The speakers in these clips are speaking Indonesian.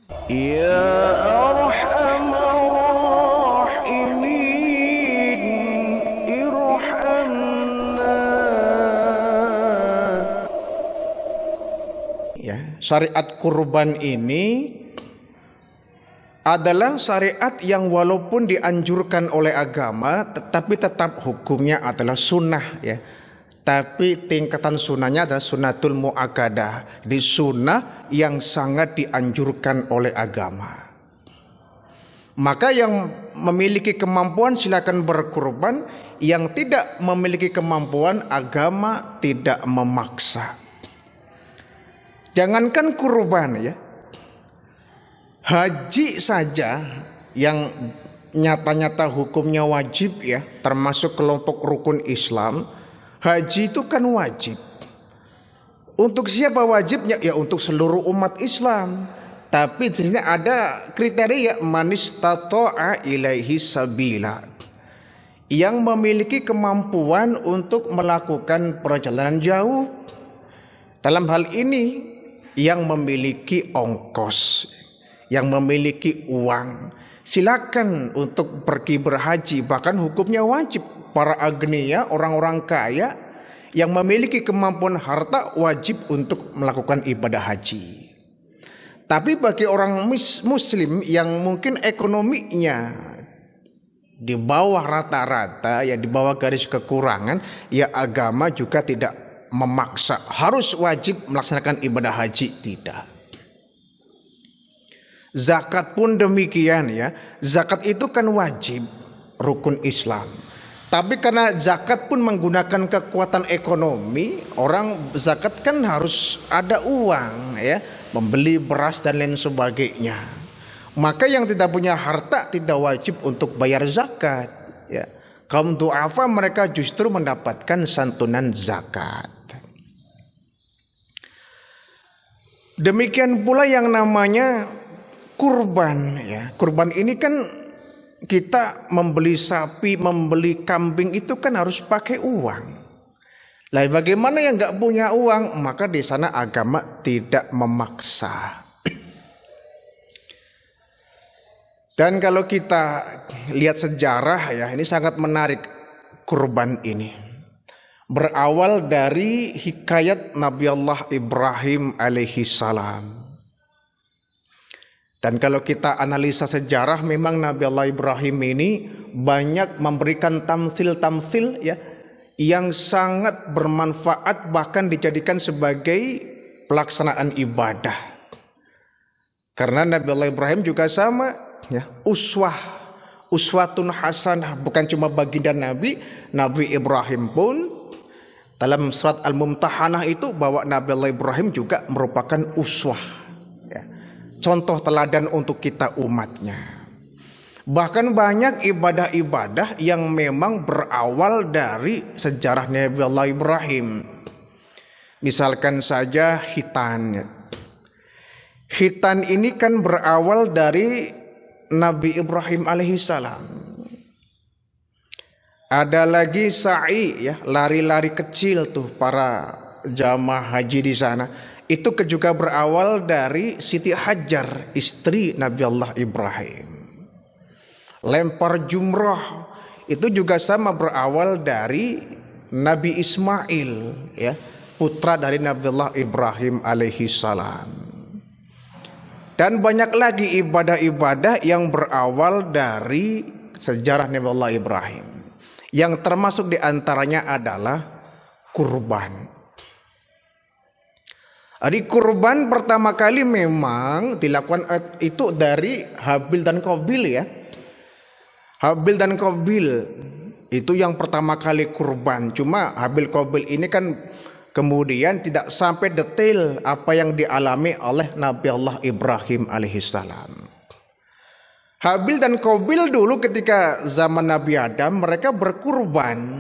Ya Arhamar Rahimin, irhamna. Ya, syariat kurban ini adalah syariat yang walaupun dianjurkan oleh agama, tetapi tetap hukumnya adalah sunnah ya. Tapi tingkatan sunnahnya adalah sunnatul muakkadah, di sunnah yang sangat dianjurkan oleh agama. Maka yang memiliki kemampuan silakan berkurban, yang tidak memiliki kemampuan agama tidak memaksa. Jangankan kurban ya, haji saja yang nyata-nyata hukumnya wajib ya, termasuk kelompok rukun Islam. Haji itu kan wajib. Untuk siapa wajibnya? Ya untuk seluruh umat Islam. Tapi di sini ada kriteria manistata'a ilaihi sabila, yang memiliki kemampuan untuk melakukan perjalanan jauh. Dalam hal ini yang memiliki ongkos, yang memiliki uang, silakan untuk pergi berhaji. Bahkan hukumnya wajib. Para agniya, orang-orang kaya yang memiliki kemampuan harta wajib untuk melakukan ibadah haji. Tapi bagi orang muslim yang mungkin ekonominya di bawah rata-rata, ya di bawah garis kekurangan, ya agama juga tidak memaksa harus wajib melaksanakan ibadah haji, tidak. Zakat pun demikian ya. Zakat itu kan wajib, rukun Islam. Tapi karena zakat pun menggunakan kekuatan ekonomi, orang zakat kan harus ada uang ya, membeli beras dan lain sebagainya. Maka yang tidak punya harta tidak wajib untuk bayar zakat ya. Kaum du'afa mereka justru mendapatkan santunan zakat. Demikian pula yang namanya kurban ya. Kurban ini kan kita membeli sapi, membeli kambing itu kan harus pakai uang. Lah bagaimana yang nggak punya uang? Maka di sana agama tidak memaksa. Dan kalau kita lihat sejarah ya, ini sangat menarik kurban ini. Berawal dari hikayat Nabi Allah Ibrahim alaihi salam. Dan kalau kita analisa sejarah, memang Nabi Allah Ibrahim ini banyak memberikan tamsil-tamsil ya, yang sangat bermanfaat, bahkan dijadikan sebagai pelaksanaan ibadah. Karena Nabi Allah Ibrahim juga sama ya, uswatun hasanah, bukan cuma baginda Nabi Ibrahim pun dalam surat Al-Mumtahanah itu bahwa Nabi Allah Ibrahim juga merupakan uswah. Contoh teladan untuk kita umatnya. Bahkan banyak ibadah-ibadah yang memang berawal dari sejarah Nabi Allah Ibrahim. Misalkan saja hitan. Hitan ini kan berawal dari Nabi Ibrahim alaihissalam. Ada lagi sa'i ya, lari-lari kecil tuh para jamaah haji di sana. Itu juga berawal dari Siti Hajar, istri Nabi Allah Ibrahim. Lempar jumrah itu juga sama berawal dari Nabi Ismail ya, putra dari Nabi Allah Ibrahim alaihi salam. Dan banyak lagi ibadah-ibadah yang berawal dari sejarah Nabi Allah Ibrahim. Yang termasuk diantaranya adalah kurban. Jadi kurban pertama kali memang dilakukan itu dari Habil dan Qabil ya. Habil dan Qabil itu yang pertama kali kurban. Cuma Habil Qabil ini kan kemudian tidak sampai detail apa yang dialami oleh Nabi Allah Ibrahim alaihissalam. Habil dan Qabil dulu ketika zaman Nabi Adam mereka berkurban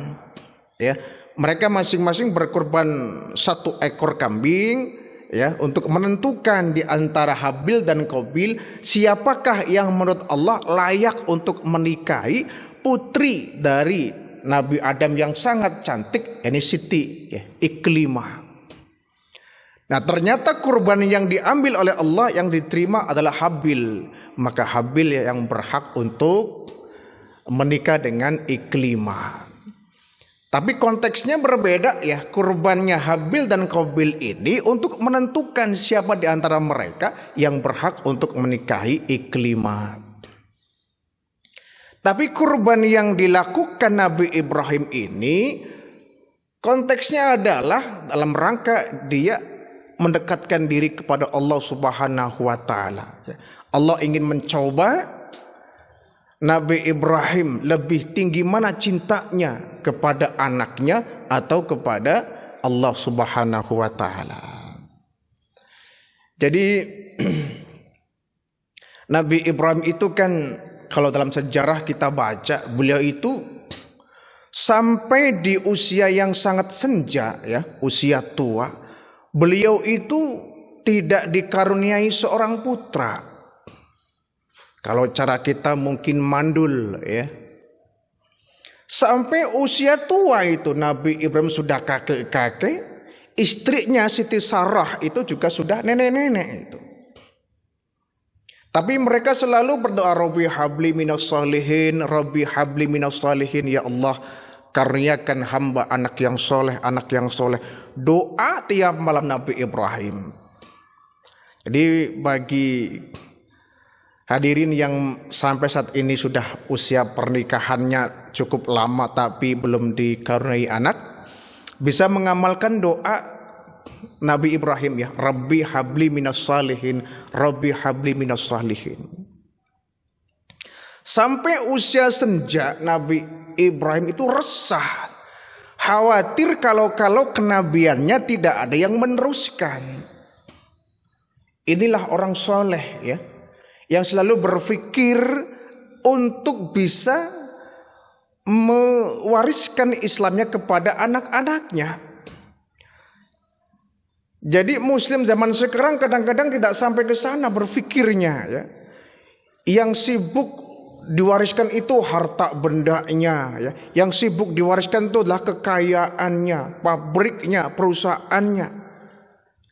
ya. Mereka masing-masing berkurban 1 ekor kambing ya, untuk menentukan di antara Habil dan Qabil siapakah yang menurut Allah layak untuk menikahi putri dari Nabi Adam yang sangat cantik, ini Siti ya, Iklimah. Nah, ternyata kurban yang diambil oleh Allah yang diterima adalah Habil. Maka Habil yang berhak untuk menikah dengan Iklimah. Tapi konteksnya berbeda ya. Kurbannya Habil dan Qabil ini untuk menentukan siapa di antara mereka yang berhak untuk menikahi Iklimah. Tapi kurban yang dilakukan Nabi Ibrahim ini konteksnya adalah dalam rangka dia mendekatkan diri kepada Allah Subhanahu wa taala. Allah ingin mencoba Nabi Ibrahim lebih tinggi mana cintanya kepada anaknya atau kepada Allah Subhanahu wa taala. Jadi Nabi Ibrahim itu kan kalau dalam sejarah kita baca, beliau itu sampai di usia yang sangat senja ya, usia tua, beliau itu tidak dikaruniai seorang putra. Kalau cara kita mungkin mandul ya. Sampai usia tua itu Nabi Ibrahim sudah kakek-kakek, istrinya Siti Sarah itu juga sudah nenek-nenek itu. Tapi mereka selalu berdoa, Rabbi habli minas salihin, Rabbi habli minas salihin, ya Allah karuniakan hamba anak yang soleh, anak yang soleh. Doa tiap malam Nabi Ibrahim. Jadi bagi hadirin yang sampai saat ini sudah usia pernikahannya cukup lama tapi belum dikaruniai anak, bisa mengamalkan doa Nabi Ibrahim ya, Rabbi habli minas salihin, Rabbi habli minas salihin. Sampai usia senja Nabi Ibrahim itu resah, khawatir kalau kenabiannya tidak ada yang meneruskan. Inilah orang soleh ya, yang selalu berpikir untuk bisa mewariskan Islamnya kepada anak-anaknya. Jadi Muslim zaman sekarang kadang-kadang tidak sampai ke sana berpikirnya ya. Yang sibuk diwariskan itu harta bendanya ya. Yang sibuk diwariskan itu adalah kekayaannya, pabriknya, perusahaannya,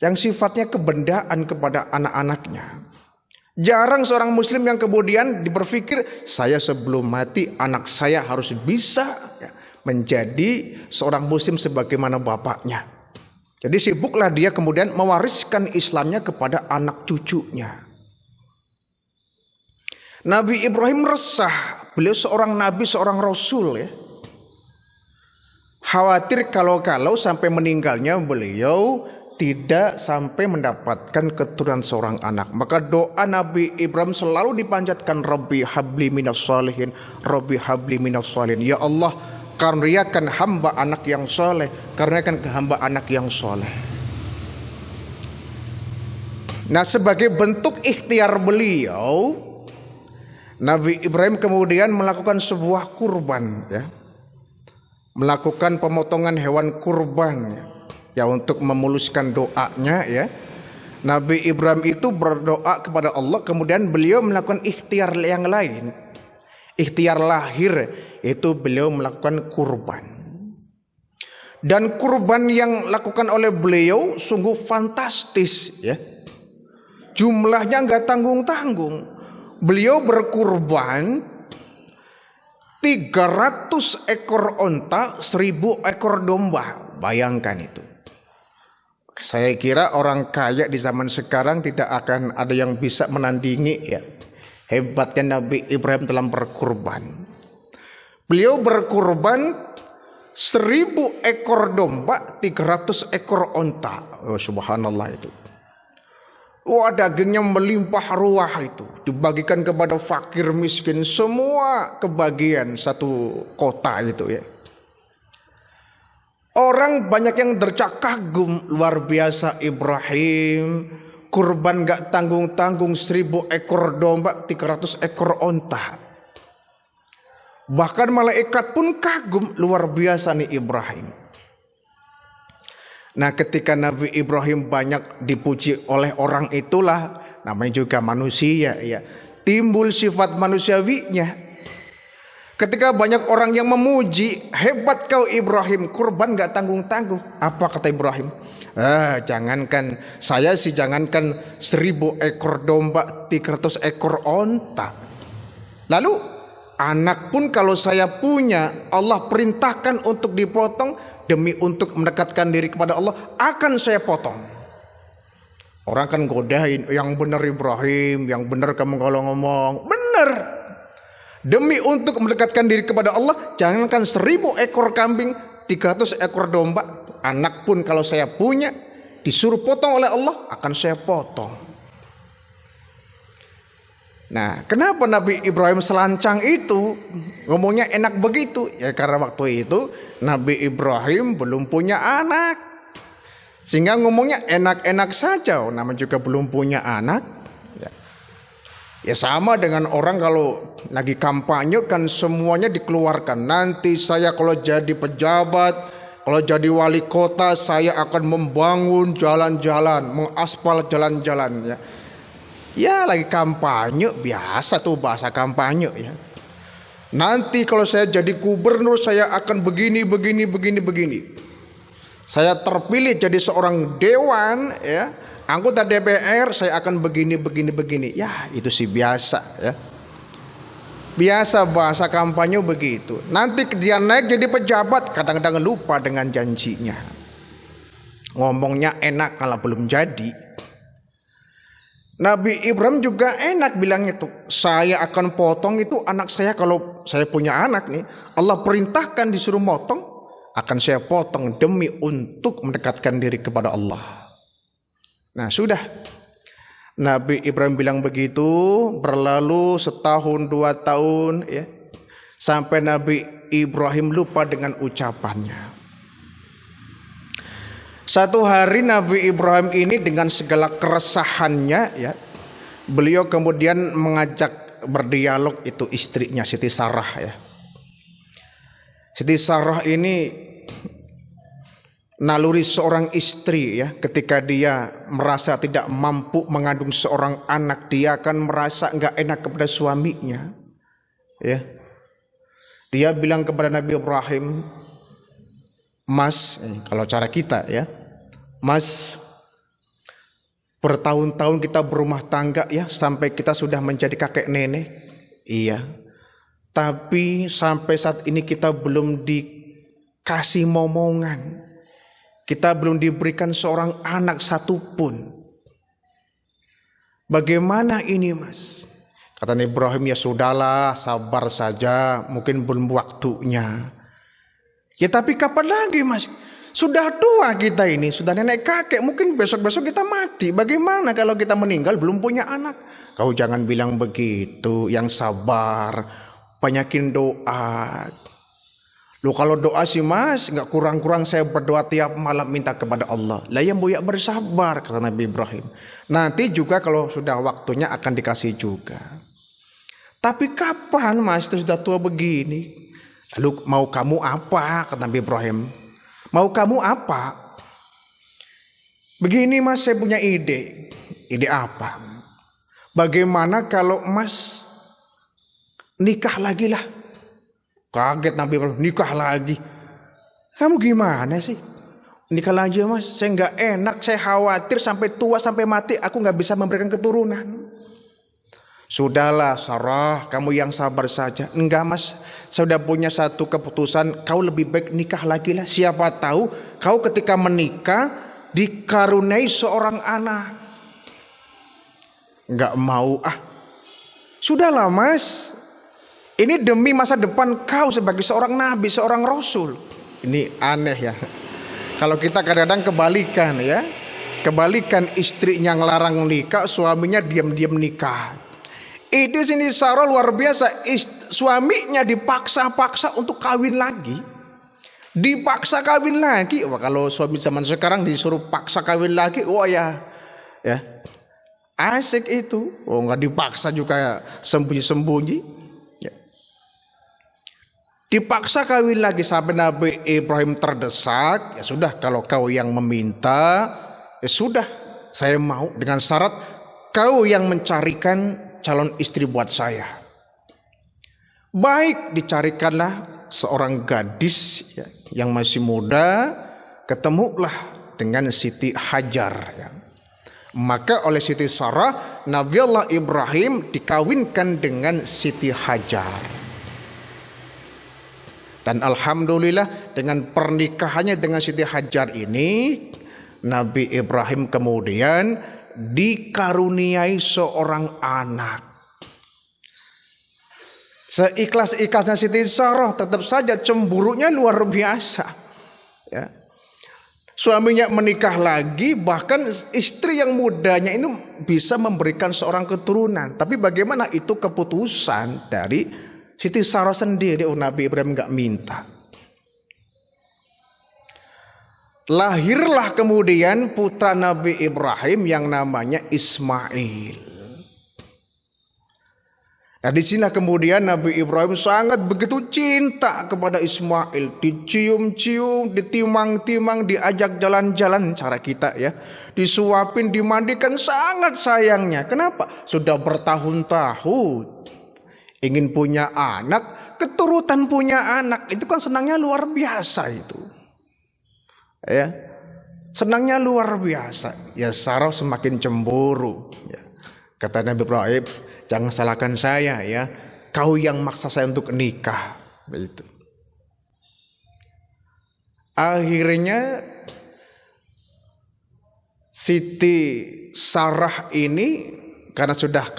yang sifatnya kebendaan kepada anak-anaknya. Jarang seorang muslim yang kemudian berpikir, saya sebelum mati anak saya harus bisa ya, menjadi seorang muslim sebagaimana bapaknya. Jadi sibuklah dia kemudian mewariskan Islamnya kepada anak cucunya. Nabi Ibrahim resah, beliau seorang nabi, seorang rasul ya. Khawatir kalau sampai meninggalnya beliau tidak sampai mendapatkan keturunan seorang anak. Maka doa Nabi Ibrahim selalu dipanjatkan, Rabbi habli minas salihin, Rabbi habli minas salihin. Ya Allah, karuniakan hamba anak yang soleh, karuniakan ke hamba anak yang soleh. Nah, sebagai bentuk ikhtiar beliau, Nabi Ibrahim kemudian melakukan sebuah kurban ya. Melakukan pemotongan hewan kurban ya untuk memuluskan doanya ya. Nabi Ibrahim itu berdoa kepada Allah, kemudian beliau melakukan ikhtiar yang lain. Ikhtiar lahir itu beliau melakukan kurban. Dan kurban yang lakukan oleh beliau sungguh fantastis ya. Jumlahnya enggak tanggung-tanggung. Beliau berkurban 300 ekor onta, 1000 ekor domba. Bayangkan itu. Saya kira orang kaya di zaman sekarang tidak akan ada yang bisa menandingi ya hebatnya Nabi Ibrahim dalam berkurban. Beliau berkurban 1000 ekor domba, 300 ekor onta. Oh, subhanallah itu. Wah, dagingnya melimpah ruah itu. Dibagikan kepada fakir miskin, semua kebagian satu kota itu ya. Orang banyak yang dercak kagum, luar biasa Ibrahim. Kurban gak tanggung-tanggung, 1000 ekor domba, 300 ekor onta. Bahkan malaikat pun kagum, luar biasa nih Ibrahim. Nah, ketika Nabi Ibrahim banyak dipuji oleh orang itulah, namanya juga manusia ya, timbul sifat manusiawinya. Ketika banyak orang yang memuji, hebat kau Ibrahim, kurban gak tanggung-tanggung. Apa kata Ibrahim? Jangankan saya sih, jangankan 1000 ekor domba, 300 ekor onta. Lalu anak pun kalau saya punya, Allah perintahkan untuk dipotong demi untuk mendekatkan diri kepada Allah, akan saya potong. Orang kan godain, yang benar Ibrahim, yang benar kamu kalau ngomong, benar. Demi untuk mendekatkan diri kepada Allah, jangankan 1000 ekor kambing, 300 ekor domba, anak pun kalau saya punya, disuruh potong oleh Allah, akan saya potong. Nah, kenapa Nabi Ibrahim selancang itu, ngomongnya enak begitu? Ya karena waktu itu Nabi Ibrahim belum punya anak, sehingga ngomongnya enak-enak saja. Namanya juga belum punya anak. Ya sama dengan orang kalau lagi kampanye kan semuanya dikeluarkan. Nanti saya kalau jadi pejabat, kalau jadi wali kota, saya akan membangun jalan-jalan, mengaspal jalan-jalan. Ya lagi kampanye, biasa tuh bahasa kampanye ya. Nanti kalau saya jadi gubernur, saya akan begini. Saya terpilih jadi seorang dewan ya, anggota DPR, saya akan begini. Ya itu sih biasa ya. Biasa bahasa kampanye begitu. Nanti dia naik jadi pejabat, kadang-kadang lupa dengan janjinya. Ngomongnya enak kalau belum jadi. Nabi Ibrahim juga enak bilangnya tuh, saya akan potong itu anak saya kalau saya punya anak nih. Allah perintahkan disuruh potong, akan saya potong demi untuk mendekatkan diri kepada Allah. Nah sudah, Nabi Ibrahim bilang begitu, berlalu 1 tahun 2 tahun ya, sampai Nabi Ibrahim lupa dengan ucapannya. Satu hari Nabi Ibrahim ini dengan segala keresahannya ya, beliau kemudian mengajak berdialog itu istrinya Siti Sarah ya. Siti Sarah ini naluri seorang istri ya, ketika dia merasa tidak mampu mengandung seorang anak, dia akan merasa nggak enak kepada suaminya ya. Dia bilang kepada Nabi Ibrahim, Mas, kalau cara kita ya, Mas, bertahun-tahun kita berumah tangga ya, sampai kita sudah menjadi kakek nenek. Iya, tapi sampai saat ini kita belum dikasih momongan, kita belum diberikan seorang anak satupun. Bagaimana ini Mas? Kata Ibrahim, ya sudahlah, sabar saja, mungkin belum waktunya. Ya tapi kapan lagi Mas? Sudah tua kita ini, sudah nenek kakek, mungkin besok-besok kita mati. Bagaimana kalau kita meninggal belum punya anak? Kau jangan bilang begitu, yang sabar, banyakin doa. Loh kalau doa sih Mas, nggak kurang-kurang saya berdoa tiap malam minta kepada Allah. Lah yang buya bersabar, kata Nabi Ibrahim. Nanti juga kalau sudah waktunya akan dikasih juga. Tapi kapan Mas, itu sudah tua begini? Lalu mau kamu apa? Kata Nabi Ibrahim. Mau kamu apa? Begini Mas, saya punya ide. Ide apa? Bagaimana kalau Mas nikah lagi lah? Kaget Nabi Ibrahim, nikah lagi? Kamu gimana sih? Nikah lagi Mas, saya nggak enak, saya khawatir sampai tua, sampai mati aku nggak bisa memberikan keturunan. Sudahlah Sarah, kamu yang sabar saja. Enggak Mas, saya sudah punya satu keputusan, kau lebih baik nikah lagi lah. Siapa tahu kau ketika menikah dikaruniai seorang anak. Enggak mau ah. Sudahlah Mas, ini demi masa depan kau sebagai seorang nabi, seorang rasul. Ini aneh ya. Kalau kita kadang-kadang kebalikan ya. Kebalikan, istrinya ngelarang nikah, suaminya diam-diam nikah. Ini sini Sarah luar biasa, suaminya dipaksa-paksa untuk kawin lagi. Dipaksa kawin lagi. Wah, kalau suami zaman sekarang disuruh paksa kawin lagi, wah ya asik itu. Oh nggak dipaksa juga sembunyi-sembunyi. Ya. Dipaksa kawin lagi sampai Nabi Ibrahim terdesak. Ya sudah, kalau kau yang meminta, ya sudah, saya mau dengan syarat kau yang mencarikan calon istri buat saya. Baik, dicarikanlah seorang gadis ya, yang masih muda, ketemulah dengan Siti Hajar ya. Maka oleh Siti Sarah, Nabiullah Ibrahim dikawinkan dengan Siti Hajar. Dan alhamdulillah dengan pernikahannya dengan Siti Hajar ini, Nabi Ibrahim kemudian dikaruniai seorang anak. Seikhlas-ikhlasnya Siti Sarah, tetap saja cemburunya luar biasa ya. Suaminya menikah lagi, bahkan istri yang mudanya ini bisa memberikan seorang keturunan. Tapi bagaimana itu keputusan dari Siti Sarah sendiri. Nabi Ibrahim gak minta. Lahirlah kemudian putra Nabi Ibrahim yang namanya Ismail. Nah, di sini kemudian Nabi Ibrahim sangat begitu cinta kepada Ismail, dicium-cium, ditimang-timang, diajak jalan-jalan cara kita ya, disuapin, dimandikan, sangat sayangnya. Kenapa? Sudah bertahun-tahun ingin punya anak, keturutan punya anak, itu kan senangnya luar biasa itu. Ya, senangnya luar biasa. Ya, Sarah semakin cemburu. Ya. Kata Nabi Ibrahim, jangan salahkan saya ya, kau yang maksa saya untuk nikah. Begitu. Akhirnya Siti Sarah ini karena sudah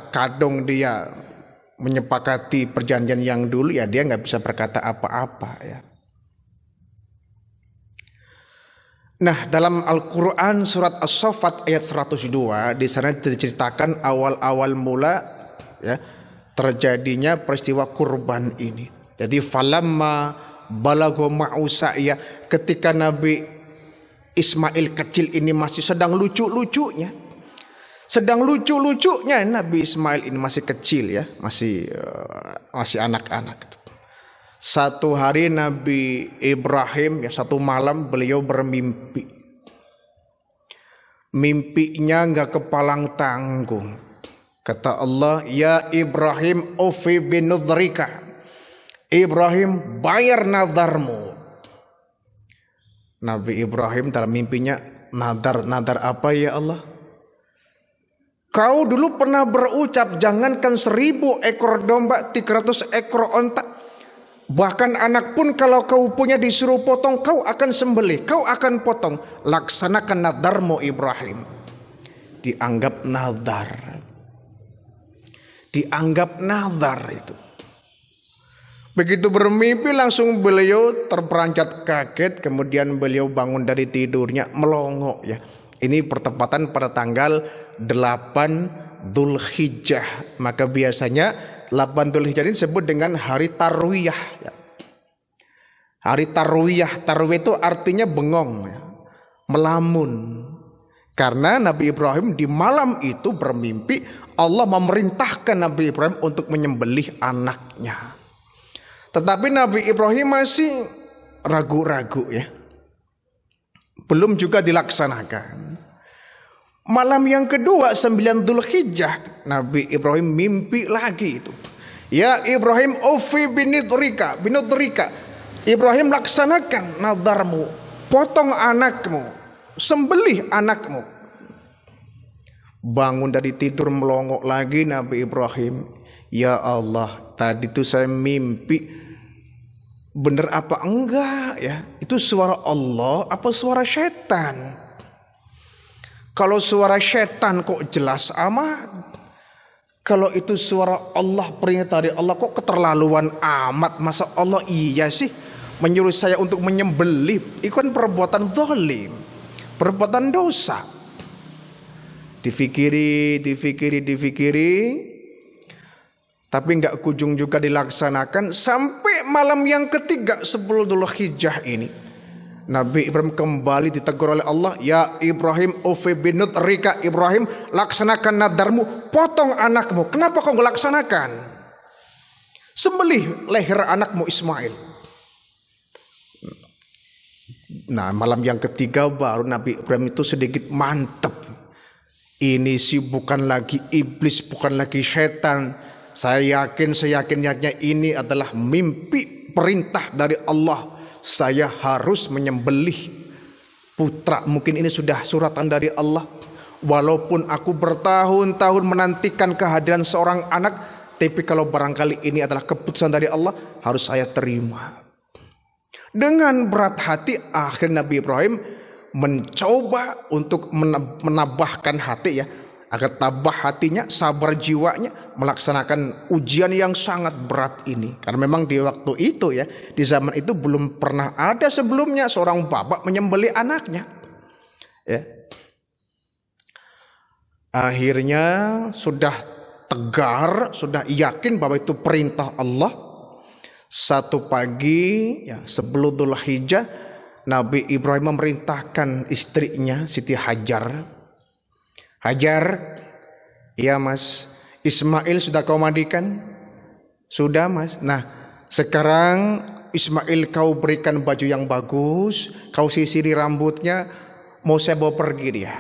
kadung dia menyepakati perjanjian yang dulu ya, dia nggak bisa berkata apa-apa ya. Nah, dalam Al-Quran surat As-Saffat ayat 102, di sana diceritakan awal-awal mula ya, terjadinya peristiwa kurban ini. Jadi falamma balagha ma'usa ya, ketika Nabi Ismail kecil ini masih sedang lucu-lucunya. Nabi Ismail ini masih kecil ya, masih anak-anak. Satu hari Nabi Ibrahim ya, satu malam beliau bermimpi. Mimpinya enggak kepalang tanggung. Kata Allah, ya Ibrahim ufi binudrika. Ibrahim, bayar nadarmu. Nabi Ibrahim dalam mimpinya, nadar apa ya Allah? Kau dulu pernah berucap, jangankan 1000 ekor domba, 300 ekor onta. Bahkan anak pun kalau kau punya disuruh potong, kau akan sembelih, kau akan potong. Laksanakan nadarmu Ibrahim. Dianggap nadar. Itu. Begitu bermimpi langsung beliau terperanjat kaget. Kemudian beliau bangun dari tidurnya melongo ya. Ini pertepatan pada tanggal 8 Dzulhijjah. Maka biasanya 8 Dzulhijjah ini disebut dengan hari Tarwiyah ya. Hari Tarwiyah itu artinya bengong ya, melamun. Karena Nabi Ibrahim di malam itu bermimpi Allah memerintahkan Nabi Ibrahim untuk menyembelih anaknya. Tetapi Nabi Ibrahim masih ragu-ragu ya, belum juga dilaksanakan. Malam yang kedua 9 Dzulhijjah, Nabi Ibrahim mimpi lagi itu. Ya Ibrahim ufi binudrika. Ibrahim, laksanakan nadarmu, potong anakmu, sembelih anakmu. Bangun dari tidur melongok lagi Nabi Ibrahim. Ya Allah, tadi itu saya mimpi, bener apa enggak ya? Itu suara Allah apa suara setan? Kalau suara setan kok jelas amat. Kalau itu suara Allah, perintah dari Allah, kok keterlaluan amat. Masa Allah iya sih menyuruh saya untuk menyembelih? Itu kan perbuatan zalim, perbuatan dosa. Difikiri, tapi enggak kunjung juga dilaksanakan. Sampai malam yang ketiga 10 Dzulhijjah ini, Nabi Ibrahim kembali ditegur oleh Allah. Ya Ibrahim ufi binudrika. Ibrahim, laksanakan nadarmu, potong anakmu. Kenapa kau gak laksanakan? Sembelih leher anakmu Ismail. Nah, malam yang ketiga baru Nabi Ibrahim itu sedikit mantap. Ini sih bukan lagi iblis, bukan lagi setan. saya yakin seyakin-yakinnya ini adalah mimpi perintah dari Allah. Saya harus menyembelih putra. Mungkin ini sudah suratan dari Allah. Walaupun aku bertahun-tahun menantikan kehadiran seorang anak, tapi kalau barangkali ini adalah keputusan dari Allah, harus saya terima. Dengan berat hati akhirnya Nabi Ibrahim mencoba untuk menambahkan hati ya, agar tabah hatinya, sabar jiwanya melaksanakan ujian yang sangat berat ini. Karena memang di waktu itu ya, di zaman itu belum pernah ada sebelumnya seorang bapak menyembelih anaknya. Ya. Akhirnya sudah tegar, sudah yakin bahwa itu perintah Allah. Satu pagi ya, sebelum Dhul Hijjah, Nabi Ibrahim memerintahkan istrinya Siti Hajar. Hajar, iya mas, Ismail sudah kau mandikan? Sudah mas. Nah sekarang Ismail kau berikan baju yang bagus, kau sisiri rambutnya, mau saya bawa pergi dia.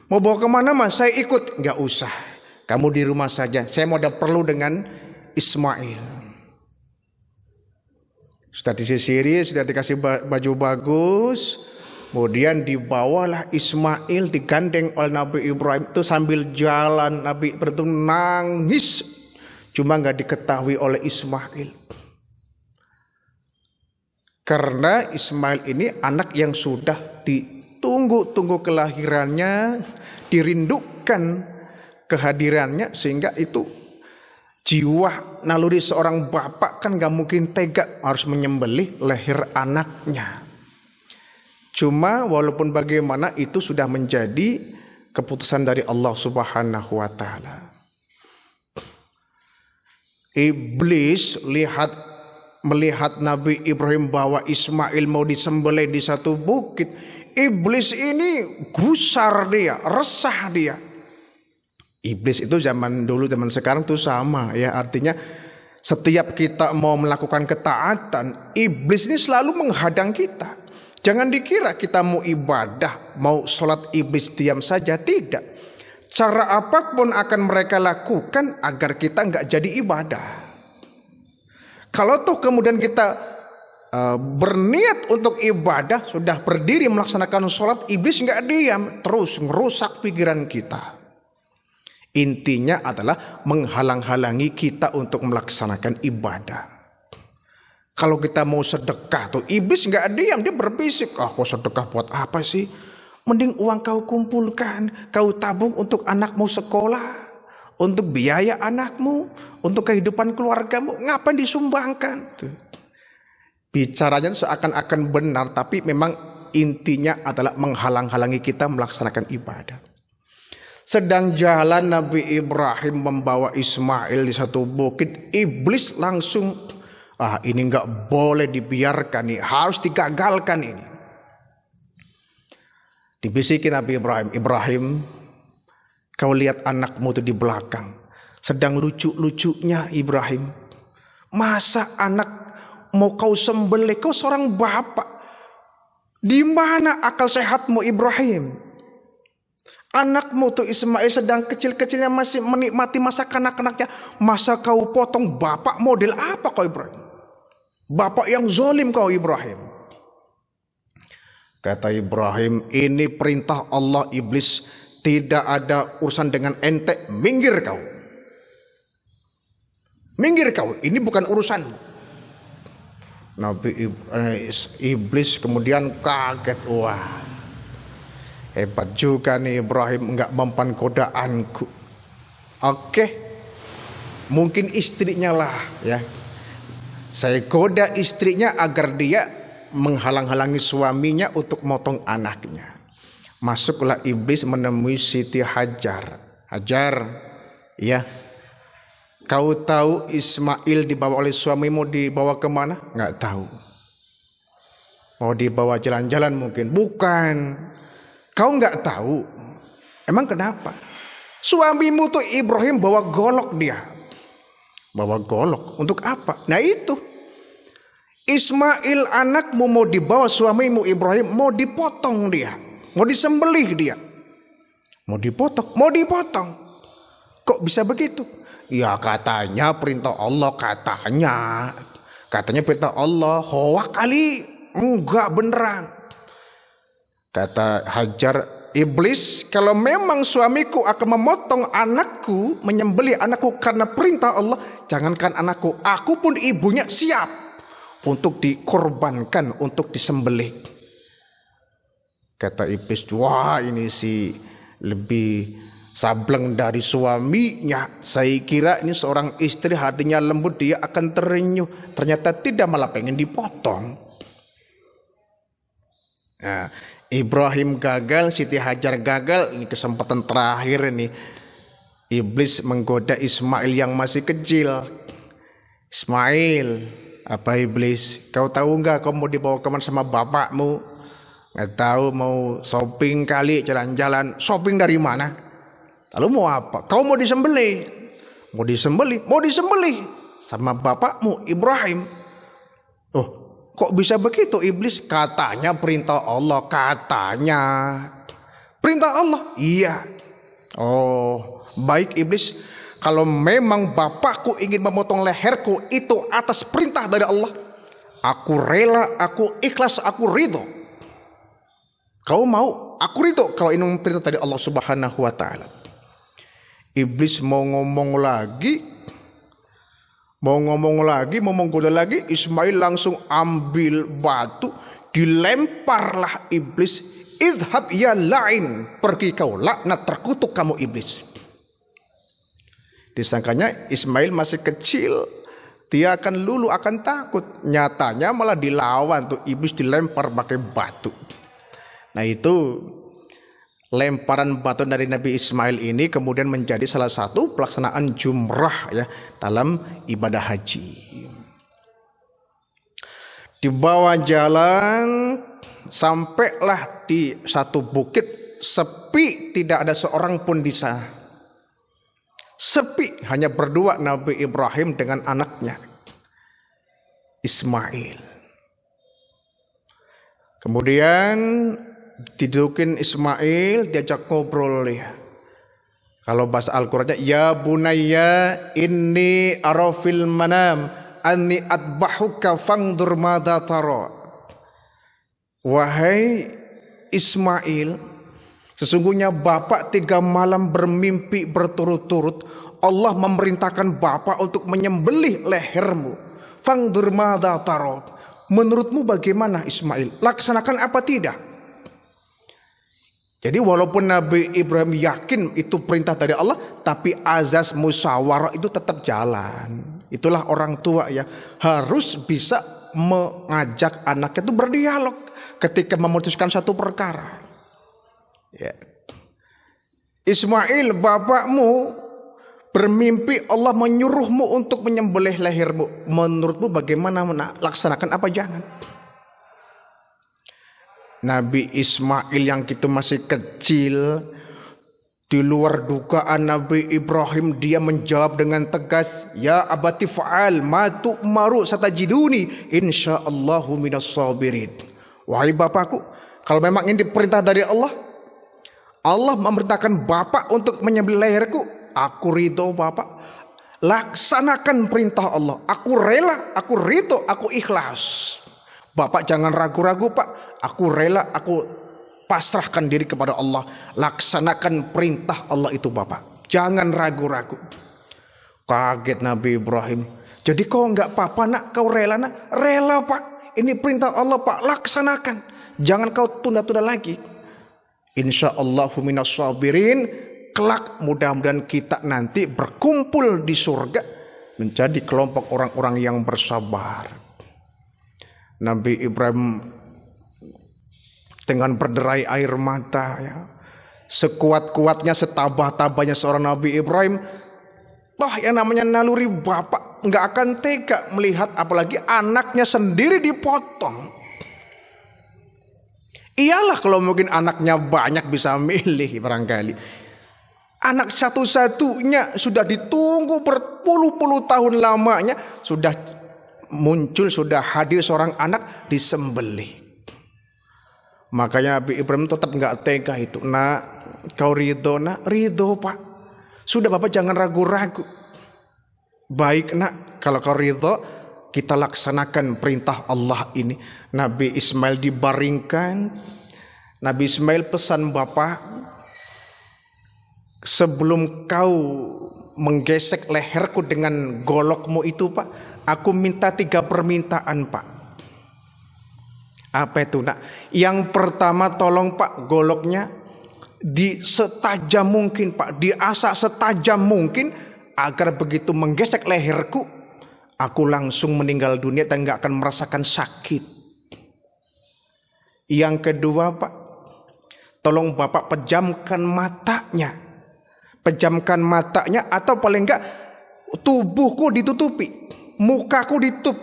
Mau bawa kemana mas? Saya ikut. Gak usah, kamu di rumah saja, saya mau ada perlu dengan Ismail. Sudah disisiri, sudah dikasih baju bagus. Kemudian dibawalah Ismail, digandeng oleh Nabi Ibrahim. Itu sambil jalan Nabi Ibrahim nangis, cuma gak diketahui oleh Ismail. Karena Ismail ini anak yang sudah ditunggu-tunggu kelahirannya, dirindukan kehadirannya, sehingga itu jiwa naluri seorang bapak kan gak mungkin tega harus menyembelih leher anaknya. Cuma walaupun bagaimana itu sudah menjadi keputusan dari Allah Subhanahu wa taala. Iblis melihat Nabi Ibrahim bawa Ismail mau disembelih di satu bukit. Iblis ini gusar dia, resah dia. Iblis itu zaman dulu zaman sekarang tuh sama ya, artinya setiap kita mau melakukan ketaatan, iblis ini selalu menghadang kita. Jangan dikira kita mau ibadah, mau sholat, iblis diam saja. Tidak. Cara apapun akan mereka lakukan agar kita nggak jadi ibadah. Kalau toh kemudian kita berniat untuk ibadah, sudah berdiri melaksanakan sholat, iblis nggak diam, terus ngerusak pikiran kita. Intinya adalah menghalang-halangi kita untuk melaksanakan ibadah. Kalau kita mau sedekah tuh, iblis nggak diam, dia berbisik, kau sedekah buat apa sih? Mending uang kau kumpulkan, kau tabung untuk anakmu sekolah, untuk biaya anakmu, untuk kehidupan keluargamu, ngapain disumbangkan? Tuh. Bicaranya seakan-akan benar, tapi memang intinya adalah menghalang-halangi kita melaksanakan ibadah. Sedang jalan Nabi Ibrahim membawa Ismail di satu bukit, iblis langsung, ini nggak boleh dibiarkan nih, harus digagalkan ini. Dibisikin Nabi Ibrahim, Ibrahim, kau lihat anakmu itu di belakang, sedang lucu-lucunya Ibrahim. Masa anak mau kau sembelih, kau seorang bapak, di mana akal sehatmu Ibrahim? Anakmu tuh Ismail sedang kecil-kecilnya masih menikmati masa kanak-kanaknya, masa kau potong? Bapak model apa kau Ibrahim? Bapak yang zalim kau Ibrahim. Kata Ibrahim, ini perintah Allah, iblis, tidak ada urusan dengan ente, minggir kau. Minggir kau, ini bukan urusan. Iblis kemudian kaget, wah hebat juga nih Ibrahim, enggak mempan godaanku. Oke, mungkin istrinya lah ya. Saya goda istrinya agar dia menghalang-halangi suaminya untuk motong anaknya. Masuklah iblis menemui Siti Hajar. Hajar, ya, kau tahu Ismail dibawa oleh suamimu, dibawa kemana? Nggak tahu. Mau dibawa jalan-jalan mungkin? Bukan. Kau nggak tahu. Emang kenapa? Suamimu tuh Ibrahim bawa golok dia. Bawa golok untuk apa? Nah itu, Ismail anakmu mau dibawa suamimu Ibrahim, mau dipotong dia, mau disembelih dia, mau dipotong, mau dipotong. Kok bisa begitu? Ya katanya perintah Allah, katanya perintah Allah. Hoak kali, enggak beneran. Kata Hajar, iblis, kalau memang suamiku akan memotong anakku, menyembelih anakku karena perintah Allah, jangankan anakku, aku pun ibunya siap untuk dikorbankan, untuk disembelih. Kata iblis, wah ini sih lebih sableng dari suaminya. Saya kira ini seorang istri hatinya lembut, dia akan terenyuh. Ternyata tidak, malah pengen dipotong. Nah, Ibrahim gagal, Siti Hajar gagal. Ini kesempatan terakhir nih. Iblis menggoda Ismail yang masih kecil. Ismail, apa iblis? Kau tahu nggak kau mau dibawa kemana sama bapakmu? Nggak tahu, mau shopping kali, jalan-jalan. Shopping dari mana? Lalu mau apa? Kau mau disembelih? Mau disembelih sama bapakmu Ibrahim. Oh, kok bisa begitu iblis? Katanya perintah Allah, katanya. Perintah Allah? Iya. Oh, baik iblis. Kalau memang bapakku ingin memotong leherku, itu atas perintah dari Allah. Aku rela, aku ikhlas, aku ridho. Kau mau? Aku ridho kalau ini perintah dari Allah Subhanahu wa ta'ala. Iblis mau ngomong lagi, mau menggoda lagi. Ismail langsung ambil batu, dilemparlah iblis. Idhab ya la'in, pergi kau laknat, terkutuk kamu iblis. Disangkanya Ismail masih kecil, dia akan lulu, akan takut. Nyatanya malah dilawan tuh, iblis dilempar pakai batu. Nah itu lemparan batu dari Nabi Ismail ini kemudian menjadi salah satu pelaksanaan jumrah ya dalam ibadah haji. Di bawah jalan sampailah di satu bukit sepi, tidak ada seorang pun di sana. Sepi, hanya berdua Nabi Ibrahim dengan anaknya Ismail. Kemudian didudukin Ismail, diajak ngobrol ya. Kalau bahasa Al-Qur'annya, ya bunayya inni arafil manam anni adbahuka fangdur madza tara. Wahai Ismail, sesungguhnya bapak 3 malam bermimpi berturut-turut. Allah memerintahkan bapak untuk menyembelih lehermu. Fangdur madza tara. Menurutmu bagaimana Ismail? Laksanakan apa tidak? Jadi walaupun Nabi Ibrahim yakin itu perintah dari Allah, tapi azas musyawarah itu tetap jalan. Itulah orang tua ya, harus bisa mengajak anaknya itu berdialog ketika memutuskan satu perkara. Ya. Ismail, bapakmu bermimpi Allah menyuruhmu untuk menyembelih lehermu. Menurutmu bagaimana? Laksanakan apa jangan? Nabi Ismail yang itu masih kecil, di luar dugaan Nabi Ibrahim, dia menjawab dengan tegas, ya abati fa'al ma tu'maru satajiduni insyaallahu minas sabirin. Wahai bapakku, kalau memang ini perintah dari Allah, Allah memerintahkan bapak untuk menyembelih leherku, aku ridho bapak. Laksanakan perintah Allah. Aku rela, aku ridho, aku ikhlas. Bapak jangan ragu-ragu pak, aku rela, aku pasrahkan diri kepada Allah. Laksanakan perintah Allah itu bapak, jangan ragu-ragu. Kaget Nabi Ibrahim. Jadi kau enggak apa-apa nak, kau rela nak? Rela pak, ini perintah Allah pak, laksanakan. Jangan kau tunda-tunda lagi. Insyaallahu minas sabirin. Kelak mudah-mudahan kita nanti berkumpul di surga menjadi kelompok orang-orang yang bersabar. Nabi Ibrahim dengan berderai air mata ya. Sekuat-kuatnya, setabah-tabahnya seorang Nabi Ibrahim, toh yang namanya naluri bapak nggak akan tega melihat apalagi anaknya sendiri dipotong. Iyalah kalau mungkin anaknya banyak bisa milih barangkali. Anak satu-satunya sudah ditunggu berpuluh-puluh tahun lamanya, sudah muncul, sudah hadir seorang anak disembelih. Makanya Nabi Ibrahim tetap nggak tega itu. Nak, kau ridho nak? Ridho pak. Sudah Bapak jangan ragu-ragu. Baik nak, kalau kau ridho, kita laksanakan perintah Allah ini. Nabi Ismail dibaringkan. Nabi Ismail pesan Bapak, sebelum kau menggesek leherku dengan golokmu itu Pak, aku minta 3 permintaan Pak. Apa itu nak? Yang pertama, tolong Pak, goloknya di setajam mungkin Pak, diasah setajam mungkin, agar begitu menggesek leherku, aku langsung meninggal dunia dan gak akan merasakan sakit. Yang kedua Pak, tolong Bapak pejamkan matanya. Pejamkan matanya, atau paling enggak tubuhku ditutupi, mukaku ditutup.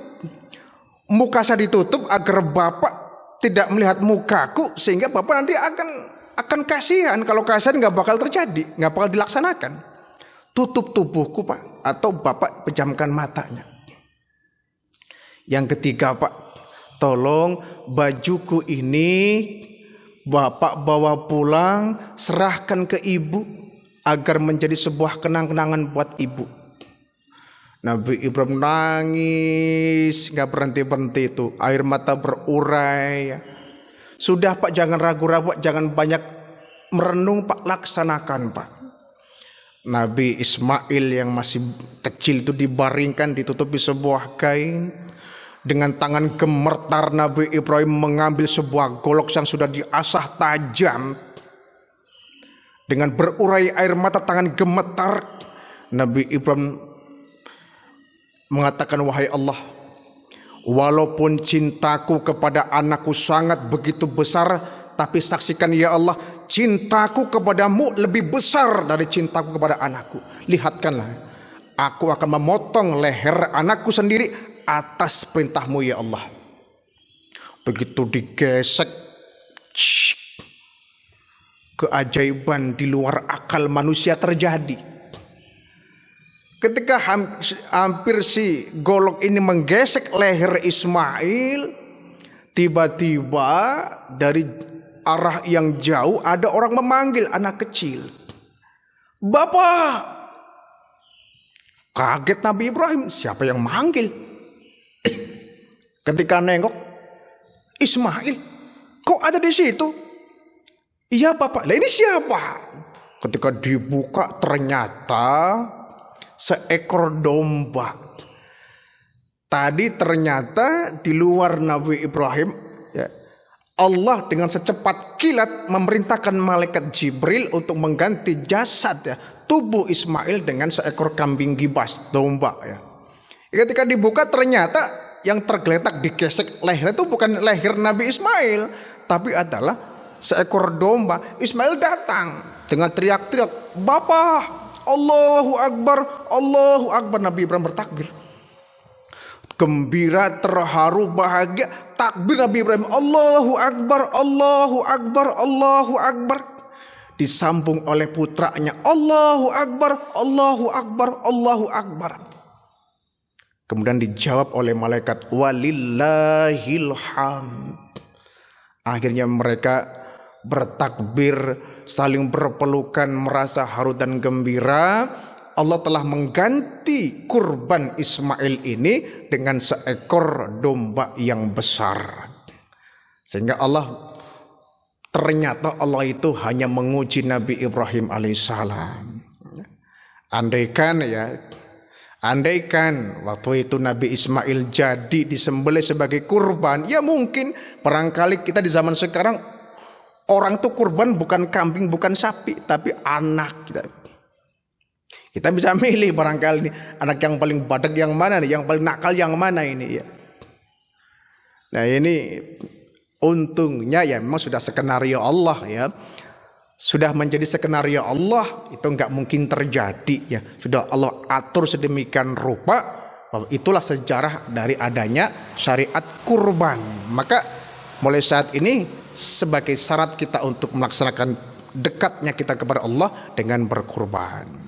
Muka saya ditutup agar Bapak tidak melihat mukaku, sehingga Bapak nanti akan kasihan. Kalau kasihan nggak bakal terjadi, nggak bakal dilaksanakan. Tutup tubuhku Pak, atau Bapak pejamkan matanya. Yang ketiga Pak, tolong bajuku ini Bapak bawa pulang, serahkan ke ibu agar menjadi sebuah kenang-kenangan buat ibu. Nabi Ibrahim nangis, gak berhenti-berhenti itu. Air mata berurai. Sudah Pak, jangan ragu-ragu, jangan banyak merenung Pak, laksanakan Pak. Nabi Ismail yang masih kecil itu dibaringkan, ditutupi sebuah kain. Dengan tangan gemetar Nabi Ibrahim mengambil sebuah golok yang sudah diasah tajam. Dengan berurai air mata, tangan gemetar, Nabi Ibrahim mengatakan, wahai Allah, walaupun cintaku kepada anakku sangat begitu besar, tapi saksikan ya Allah, cintaku kepadamu lebih besar dari cintaku kepada anakku. Lihatkanlah, aku akan memotong leher anakku sendiri atas perintahmu ya Allah. Begitu digesek, keajaiban di luar akal manusia terjadi. Ketika hampir si golok ini menggesek leher Ismail, tiba-tiba dari arah yang jauh ada orang memanggil anak kecil. Bapak! Kaget Nabi Ibrahim, siapa yang manggil? Ketika nengok, Ismail, kok ada di situ? Iya Bapak. Lah ini siapa? Ketika dibuka ternyata seekor domba. Tadi ternyata di luar Nabi Ibrahim, ya, Allah dengan secepat kilat memerintahkan malaikat Jibril untuk mengganti jasad, ya, tubuh Ismail dengan seekor kambing gibas, domba. Ya. Ketika dibuka ternyata yang tergeletak digesek leher itu bukan leher Nabi Ismail, tapi adalah seekor domba. Ismail datang dengan teriak-teriak, Bapak! Allahu Akbar, Allahu Akbar. Nabi Ibrahim bertakbir. Gembira, terharu, bahagia. Takbir Nabi Ibrahim, Allahu Akbar, Allahu Akbar, Allahu Akbar. Disambung oleh putranya, Allahu Akbar, Allahu Akbar, Allahu Akbar. Kemudian dijawab oleh malaikat, walillahil hamd. Akhirnya mereka bertakbir, saling berpelukan, merasa haru dan gembira. Allah telah mengganti kurban Ismail ini dengan seekor domba yang besar. Sehingga ternyata Allah itu hanya menguji Nabi Ibrahim alaihissalam. Andaikan waktu itu Nabi Ismail jadi disembelih sebagai kurban, ya mungkin barangkali kita di zaman sekarang orang tuh kurban bukan kambing, bukan sapi, tapi anak kita. Kita bisa milih barangkali nih, anak yang paling badak yang mana nih, yang paling nakal yang mana ini ya. Nah ini untungnya ya memang sudah skenario Allah ya. Sudah menjadi skenario Allah, itu nggak mungkin terjadi ya. Sudah Allah atur sedemikian rupa, bahwa itulah sejarah dari adanya syariat kurban. Maka mulai saat ini sebagai syarat kita untuk melaksanakan dekatnya kita kepada Allah dengan berkurban.